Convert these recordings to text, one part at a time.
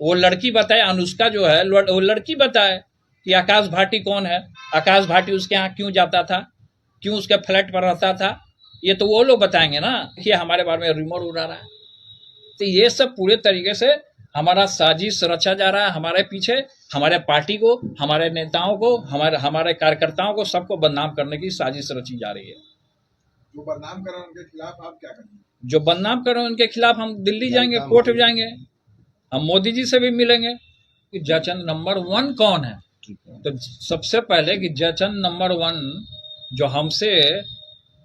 वो लड़की बताए, अनुष्का जो है वो लड़की बताए कि आकाश भाटी कौन है, आकाश भाटी उसके यहाँ क्यों जाता था, क्यों उसके फ्लैट पर रहता था, ये तो वो लोग बताएंगे ना। ये हमारे बारे में रिमोट उड़ा रहा है। तो ये सब पूरे तरीके से हमारा साजिश रचा जा रहा है हमारे पीछे, हमारे पार्टी को, हमारे नेताओं को, हमारे कार्यकर्ताओं को, सबको बदनाम करने की साजिश रची जा रही है। जो बदनाम कर रहे हैं उनके खिलाफ आप क्या करेंगे? जो बदनाम कर रहे हैं उनके खिलाफ हम दिल्ली जाएंगे, कोर्ट में जाएंगे, हम मोदी जी से भी मिलेंगे कि जचन नंबर 1 कौन है। तो सबसे पहले कि जचन नंबर 1 जो हमसे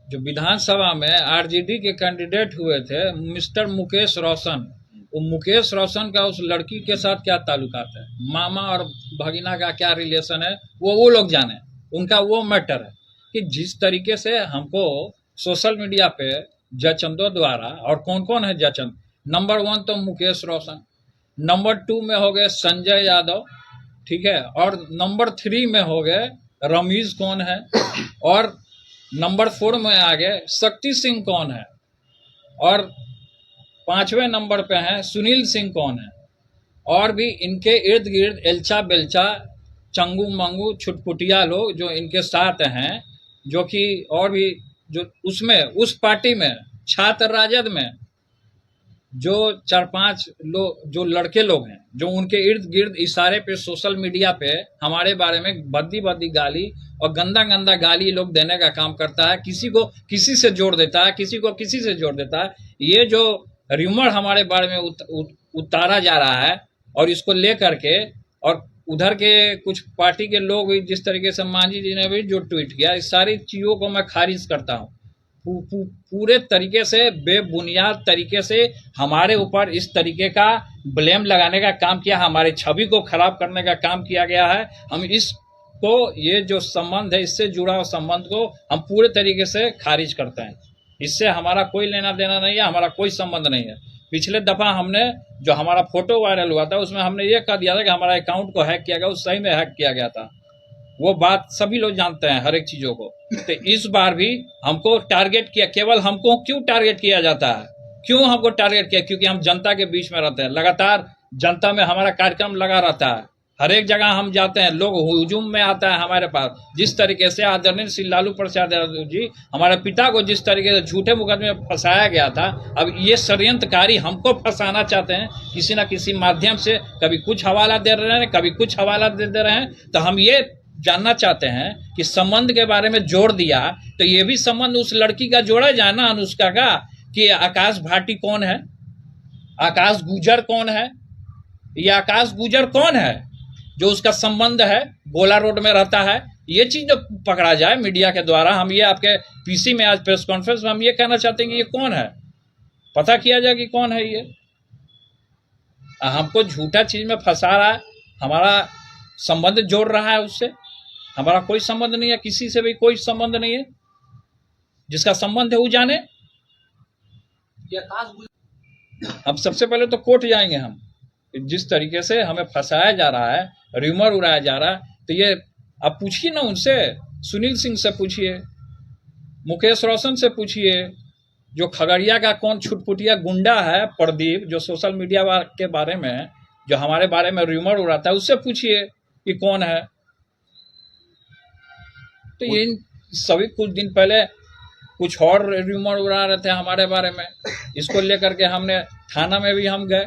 जो विधानसभा में आरजेडी के कैंडिडेट हुए थे मिस्टर मुकेश रोशन, वो मुकेश रोशन का उस लड़की के साथ क्या ताल्लुकात है, मामा और भगिना का क्या रिलेशन है, वो लोग जाने, उनका वो मैटर है। कि जिस तरीके से हमको सोशल मीडिया पे जचंदों द्वारा, और कौन कौन है जचंद, नंबर 1 तो मुकेश रोशन, नंबर 2 में हो गए संजय यादव, ठीक है, और नंबर 3 में हो गए रमीज कौन है, और नंबर 4 में आ गए शक्ति सिंह कौन है, और 5वें नंबर पे हैं सुनील सिंह कौन है, और भी इनके इर्द गिर्द एल्चा बेल्चा चंगू मंगू छुटपुटिया लोग जो इनके साथ हैं, जो कि और भी जो उसमें उस पार्टी में छात्र राजद में जो 4-5 लोग जो लड़के लोग हैं, जो उनके इर्द गिर्द इशारे पे सोशल मीडिया पे हमारे बारे में भद्दी गाली और गंदा गंदा गाली लोग देने का काम करता है, किसी को किसी से जोड़ देता है, किसी को किसी से जोड़ देता है। ये जो र्यूमर हमारे बारे में उतारा जा रहा है, और इसको लेकर के, और उधर के कुछ पार्टी के लोग जिस तरीके से मांझी जी ने भी जो ट्वीट किया, इस सारी चीज़ों को मैं खारिज करता हूँ। पूरे तरीके से बेबुनियाद तरीके से हमारे ऊपर इस तरीके का ब्लेम लगाने का काम किया, हमारी छवि को खराब करने का काम किया गया है। हम इसको, ये जो संबंध है, इससे जुड़ा हुआ संबंध को हम पूरे तरीके से खारिज करते हैं। इससे हमारा कोई लेना देना नहीं है, हमारा कोई संबंध नहीं है। पिछले दफा हमने जो हमारा फोटो वायरल हुआ था उसमें हमने ये कह दिया था कि हमारा अकाउंट को हैक किया गया, उस सही में हैक किया गया था। वो बात सभी लोग जानते हैं, हर एक चीजों को। तो इस बार भी हमको टारगेट किया, केवल हमको क्यों टारगेट किया जाता है, क्यों हमको टारगेट किया? क्योंकि हम जनता के बीच में रहते हैं, लगातार जनता में हमारा कार्यक्रम लगा रहता है, हर एक जगह हम जाते हैं, लोग हुजूम में आता है हमारे पास। जिस तरीके से आदरणीय श्री लालू प्रसाद यादव जी, हमारे पिता को जिस तरीके से झूठे मुकदमे में फंसाया गया था, अब ये षड्यंत्रकारी हमको फंसाना चाहते हैं किसी न किसी माध्यम से। कभी कुछ हवाला दे रहे हैं, कभी कुछ हवाला दे रहे हैं। तो हम ये जानना चाहते हैं कि संबंध के बारे में जोड़ दिया, तो ये भी संबंध उस लड़की का जोड़ा जाए ना, अनुष्का का, कि आकाश भाटी कौन है, आकाश गुजर कौन है, ये आकाश गुजर कौन है जो उसका संबंध है, गोला रोड में रहता है। ये चीज जो पकड़ा जाए मीडिया के द्वारा। हम ये आपके पीसी में आज प्रेस कॉन्फ्रेंस में हम ये कहना चाहते हैं कि ये कौन है, पता किया जाए कि कौन है ये। हमको झूठा चीज में फंसा रहा है, हमारा संबंध जोड़ रहा है उससे। हमारा कोई संबंध नहीं है, किसी से भी कोई संबंध नहीं है। जिसका संबंध है वो जाने। अब सबसे पहले तो कोर्ट जाएंगे हम। जिस तरीके से हमें फंसाया जा रहा है, र्यूमर उड़ाया जा रहा है, तो ये आप पूछिए ना उनसे, सुनील सिंह से पूछिए, मुकेश रोशन से पूछिए, जो खगड़िया का कौन छुटपुटिया गुंडा है प्रदीप, जो सोशल मीडिया के बारे में, जो हमारे बारे में र्यूमर उड़ाता है, उससे पूछिए कि कौन है। तो ये सभी कुछ दिन पहले कुछ और र्यूमर उड़ा रहे थे हमारे बारे में, इसको लेकर के हमने थाना में भी हम गए,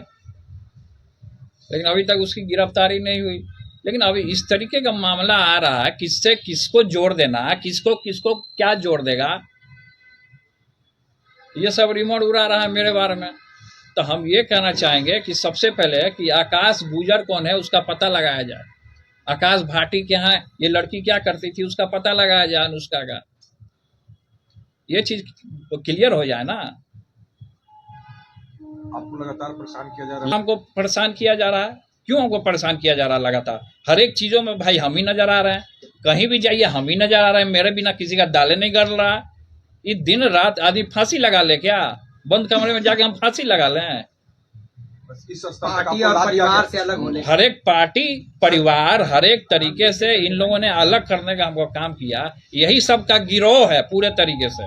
लेकिन अभी तक उसकी गिरफ्तारी नहीं हुई। लेकिन अभी इस तरीके का मामला आ रहा है, किससे किसको जोड़ देना, किसको किसको क्या जोड़ देगा, ये सब र्यूमर उड़ा रहा है मेरे बारे में। तो हम ये कहना चाहेंगे कि सबसे पहले कि आकाश गुजर कौन है उसका पता लगाया जाए। आकाश भाटी के यहाँ ये लड़की क्या करती थी उसका पता लगाया जाए, अनुष्का का। ये चीज क्लियर हो जाए ना। आपको लगातार परेशान किया जा रहा है। हमको परेशान किया जा रहा है, क्यों हमको परेशान किया जा रहा है? लगातार हर एक चीजों में भाई हम ही नजर आ रहे हैं, कहीं भी जाइए हम ही नजर आ रहे हैं, मेरे बिना किसी का दाले नहीं गड़ रहा। ये दिन रात आदमी फांसी लगा ले क्या? बंद कमरे में जाके हम फांसी लगा लें? इस पार्टी और परिवार से अलग होने, हर एक पार्टी परिवार हर एक तरीके से इन लोगों ने अलग करने का हमको काम किया। यही सबका गिरोह है, पूरे तरीके से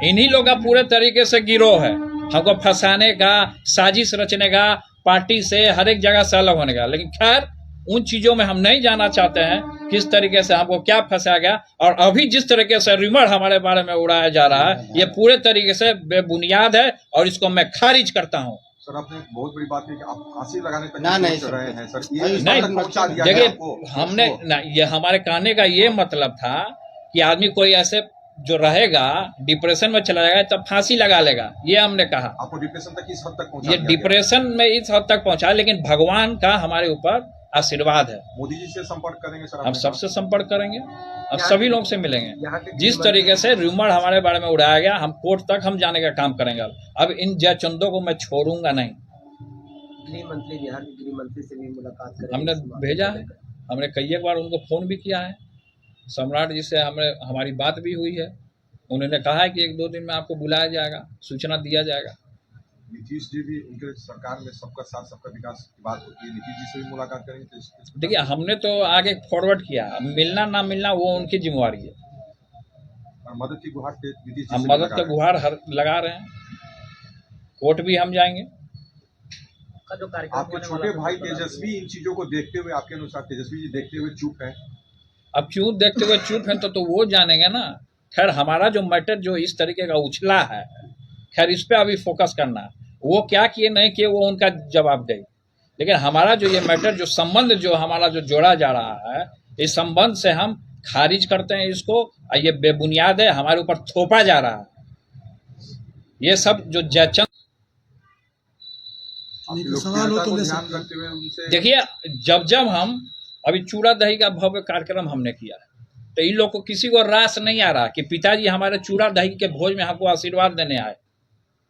इन्हीं लोग का पूरे तरीके से गिरोह है, हमको फंसाने का, साजिश रचने का, पार्टी से, हर एक जगह से अलग होने का। लेकिन खैर उन चीजों में हम नहीं जाना चाहते हैं, किस तरीके से हमको क्या फंसाया गया। और अभी जिस तरीके से रिमर हमारे बारे में उड़ाया जा रहा है, ये पूरे तरीके से बेबुनियाद है और इसको मैं खारिज करता हूँ। सर आपने बहुत बड़ी बात की कि आप फांसी लगाने तक नहीं सोच रहे हैं सर, नहीं, ये पहुंचा दिया देखिए है आपको। हमने ना, ये हमारे कहने का ये मतलब था कि आदमी कोई ऐसे जो रहेगा डिप्रेशन में चला जाएगा तब फांसी लगा लेगा, ये हमने कहा। आपको डिप्रेशन तक किस हद तक पहुंचा ये दिया गया? डिप्रेशन में इस हद तक पहुंचा, लेकिन भगवान का हमारे ऊपर आशीर्वाद है। मोदी जी से संपर्क करेंगे सर? हम आपने सबसे संपर्क करेंगे, अब यहाँ सभी के- लोग से यहाँ मिलेंगे। के जिस तरीके से रूमर हमारे बारे में उड़ाया गया, हम कोर्ट तक हम जाने का काम करेंगे। अब इन जयचंदों को मैं छोड़ूंगा नहीं। गृह मंत्री, बिहार के गृह मंत्री से भी मुलाकात करेंगे हमने इस मामले भेजा को है, लेकर। हमने कई एक बार उनको फोन भी किया है। सम्राट जी से हमारी बात भी हुई है। उन्होंने कहा है कि 1-2 दिन में आपको बुलाया जाएगा, सूचना दिया जाएगा। नीतीश जी भी, उनके सरकार में सबका साथ सबका विकास की बात होती है, नीतीश जी से भी मुलाकात करेंगे तो देखिए हमने तो आगे फॉरवर्ड किया, मिलना ना मिलना वो उनकी जिम्मेवारी है। और मदद की गुहार नीतीश जी हम से भी मदद लगा का रहे हैं। गुहार लगा रहे हैं, कोर्ट भी हम जाएंगे। का जो कार्यक्रम आपके होने छोटे वाला है, भाई बता दीजिए। तेजस्वी इन चीजों को देखते हुए, आपके अनुसार तेजस्वी जी देखते हुए चुप है? अब क्यों देखते हुए चुप है तो वो जानेंगे ना। खैर हमारा जो मैटर जो इस तरीके का उछला है, खैर इस पे अभी फोकस करना है। वो क्या किए नहीं किए वो उनका जवाब दे। लेकिन हमारा जो ये मैटर जो संबंध जो हमारा जो जोड़ा जा रहा है, इस संबंध से हम खारिज करते हैं इसको। और ये बेबुनियाद है, हमारे ऊपर थोपा जा रहा है। ये सब जो जयचंद, आप नहीं तो लोग सवाल हो पीड़िता तो को ले ध्यान सकते हैं। रखते हुए उनसे देखिए जब हम अभी चूड़ा दही का भव्य कार्यक्रम हमने किया है, तो इन लोग को किसी को रास नहीं आ रहा कि पिताजी हमारे चूड़ा दही के भोज में हमको आशीर्वाद देने आए।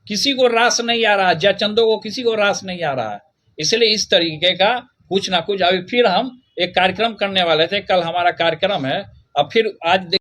किसी को रास नहीं आ रहा, जयचंदों को किसी को रास नहीं आ रहा है। इसलिए इस तरीके का कुछ ना कुछ अभी फिर हम एक कार्यक्रम करने वाले थे। कल हमारा कार्यक्रम है, अब फिर आज